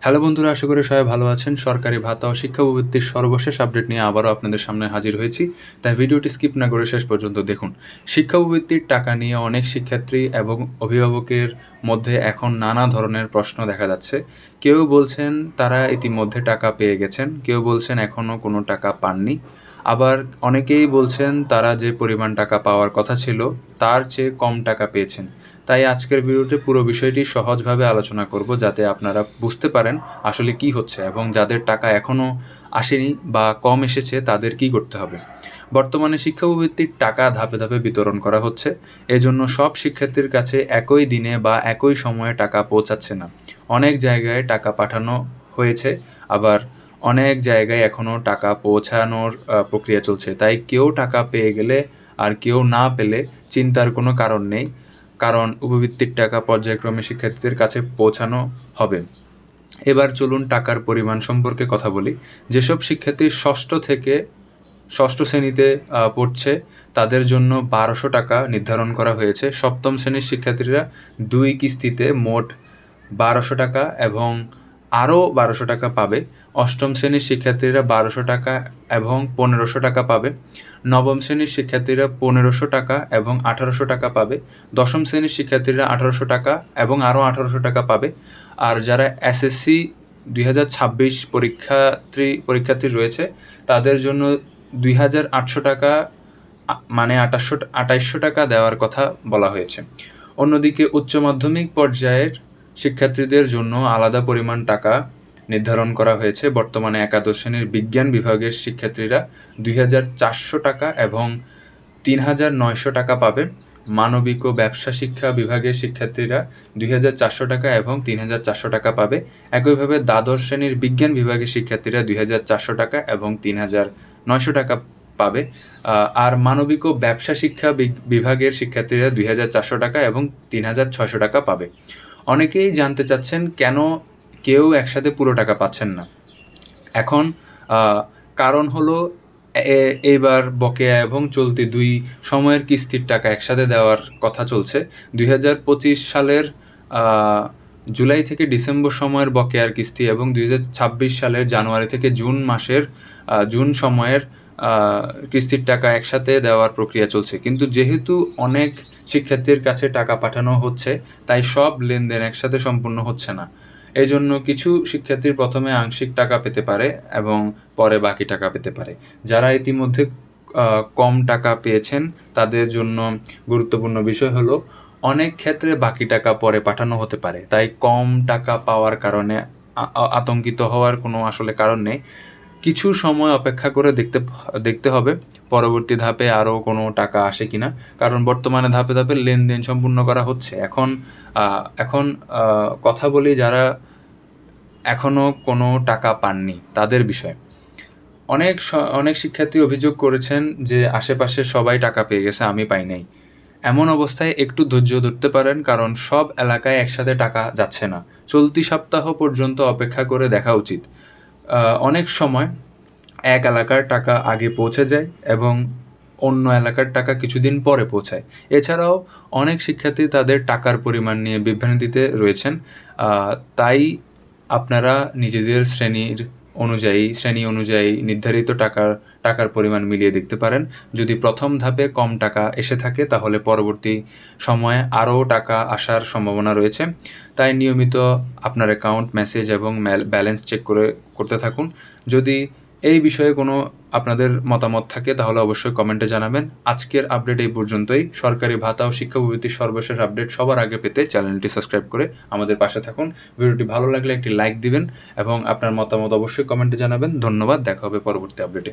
Hello বন্ধুরা, আশা করি সবাই ভালো আছেন। সরকারি ভাতা ও শিক্ষাবৃত্তির সর্বশেষ আপডেট নিয়ে আবারও আপনাদের সামনে হাজির হয়েছি। তাই ভিডিওটি স্কিপ না করে শেষ পর্যন্ত দেখুন। শিক্ষাবৃত্তির টাকা নিয়ে অনেক শিক্ষার্থী এবং অভিভাবকের মধ্যে এখন নানা ধরনের প্রশ্ন দেখা যাচ্ছে। কেউ বলছেন তারা ইতিমধ্যে টাকা পেয়ে গেছেন, কেউ বলছেন এখনও কোনো টাকা পাননি। আবার অনেকেই বলছেন তারা যে পরিমাণ টাকা পাওয়ার কথা ছিল তার চেয়ে কম টাকা পেয়েছেন। তাই আজকের ভিডিওতে পুরো বিষয়টি সহজভাবে আলোচনা করব, যাতে আপনারা বুঝতে পারেন আসলে কি হচ্ছে এবং যাদের টাকা এখনও আসেনি বা কম এসেছে তাদের কি করতে হবে। বর্তমানে শিক্ষাবৃত্তির টাকা ধাপে ধাপে বিতরণ করা হচ্ছে। এজন্য সব শিক্ষার্থীর কাছে একই দিনে বা একই সময়ে টাকা পৌঁছাচ্ছে না। অনেক জায়গায় টাকা পাঠানো হয়েছে, আবার অনেক জায়গায় এখনও টাকা পৌঁছানোর প্রক্রিয়া চলছে। তাই কেউ টাকা পেয়ে গেলে আর কেউ না পেলে চিন্তার কোনো কারণ নেই, কারণ উপবৃত্তির টাকা পর্যায়ক্রমে শিক্ষার্থীদের কাছে পৌঁছানো হবে। এবার চলুন টাকার পরিমাণ সম্পর্কে কথা বলি। যেসব শিক্ষার্থী ষষ্ঠ শ্রেণীতে পড়ছে তাদের জন্য 1200 টাকা নির্ধারণ করা হয়েছে। সপ্তম শ্রেণীর শিক্ষার্থীরা 2 কিস্তিতে মোট 1200 টাকা এবং আরও 1200 টাকা পাবে। অষ্টম শ্রেণীর শিক্ষার্থীরা 1200 টাকা এবং 1500 টাকা পাবে। নবম শ্রেণীর শিক্ষার্থীরা 1500 টাকা এবং 1800 টাকা পাবে। দশম শ্রেণীর শিক্ষার্থীরা 1800 টাকা এবং আরও 1800 টাকা পাবে। আর যারা এসএসসি 2026 পরীক্ষার্থী রয়েছে তাদের জন্য 2800 টাকা মানে 2800 টাকা দেওয়ার কথা বলা হয়েছে। অন্যদিকে উচ্চ মাধ্যমিক পর্যায়ের শিক্ষার্থীদের জন্য আলাদা পরিমাণ টাকা নির্ধারণ করা হয়েছে। বর্তমানে একাদশ শ্রেণীর বিজ্ঞান বিভাগের শিক্ষার্থীরা 2400 টাকা এবং 3900 টাকা পাবে। মানবিক ও ব্যবসা শিক্ষা বিভাগের শিক্ষার্থীরা 2400 টাকা এবং 3400 টাকা পাবে। একইভাবে দ্বাদশ শ্রেণীর বিজ্ঞান বিভাগের শিক্ষার্থীরা 2400 টাকা এবং 3900 টাকা পাবে। আর মানবিক ও ব্যবসা শিক্ষা বিভাগের শিক্ষার্থীরা 2400 টাকা এবং 3600 টাকা পাবে। অনেকেই জানতে চাচ্ছেন কেন কেউ একসাথে পুরো টাকা পাচ্ছেন না। এখন কারণ হলো এইবার বকেয়া এবং চলতি 2 সময়ের কিস্তির টাকা একসাথে দেওয়ার কথা চলছে। 2025 সালের জুলাই থেকে ডিসেম্বর সময়ের বকেয়ার কিস্তি এবং 2026 সালের জানুয়ারি থেকে জুন সময়ের কিস্তির টাকা একসাথে দেওয়ার প্রক্রিয়া চলছে। কিন্তু যেহেতু অনেক শিক্ষার্থীর কাছে টাকা পাঠানো হচ্ছে, তাই সব লেনদেন একসাথে সম্পূর্ণ হচ্ছে না। এই জন্য কিছু শিক্ষার্থীর প্রথমে আংশিক টাকা পেতে পারে এবং পরে বাকি টাকা পেতে পারে। যারা ইতিমধ্যে কম টাকা পেয়েছেন তাদের জন্য গুরুত্বপূর্ণ বিষয় হলো, অনেক ক্ষেত্রে বাকি টাকা পরে পাঠানো হতে পারে। তাই কম টাকা পাওয়ার কারণে আতঙ্কিত হওয়ার কোনো আসলে কারণ নেই। কিছু সময় অপেক্ষা করে দেখতে হবে পরবর্তী ধাপে আরও কোনো টাকা আসে কিনা, কারণ বর্তমানে ধাপে ধাপে লেনদেন সম্পূর্ণ করা হচ্ছে। এখন কথা বলি যারা এখনও কোনো টাকা পাননি তাদের বিষয়ে। অনেক শিক্ষার্থী অভিযোগ করেছেন যে আশেপাশে সবাই টাকা পেয়ে গেছে, আমি পাই নাই। এমন অবস্থায় একটু ধৈর্য ধরতে পারেন, কারণ সব এলাকায় একসাথে টাকা যাচ্ছে না। চলতি সপ্তাহ পর্যন্ত অপেক্ষা করে দেখা উচিত। অনেক সময় এক এলাকার টাকা আগে পৌঁছে যায় এবং অন্য এলাকার টাকা কিছুদিন পরে পৌঁছায়। এছাড়াও অনেক শিক্ষার্থী তাদের টাকার পরিমাণ নিয়ে বিভ্রান্তিতে রয়েছেন। তাই আপনারা নিজেদের শ্রেণী অনুযায়ী নির্ধারিত টাকার পরিমাণ মিলিয়ে দেখতে পারেন। যদি প্রথম ধাপে কম টাকা এসে থাকে তাহলে পরবর্তী সময়ে আরও টাকা আসার সম্ভাবনা রয়েছে। তাই নিয়মিত আপনার অ্যাকাউন্ট, মেসেজ এবং ব্যালেন্স চেক করতে থাকুন। যদি এই বিষয়ে কোনো আপনাদের মতামত থাকে তাহলে অবশ্যই কমেন্টে জানাবেন। আজকের আপডেট এই পর্যন্তই। সরকারি ভাতা ও শিক্ষাবৃত্তির সর্বশেষ আপডেট সবার আগে পেতে চ্যানেলটি সাবস্ক্রাইব করে আমাদের পাশে থাকুন। ভিডিওটি ভালো লাগলে একটি লাইক দিবেন এবং আপনার মতামত অবশ্যই কমেন্টে জানাবেন। ধন্যবাদ, দেখা হবে পরবর্তী আপডেটে।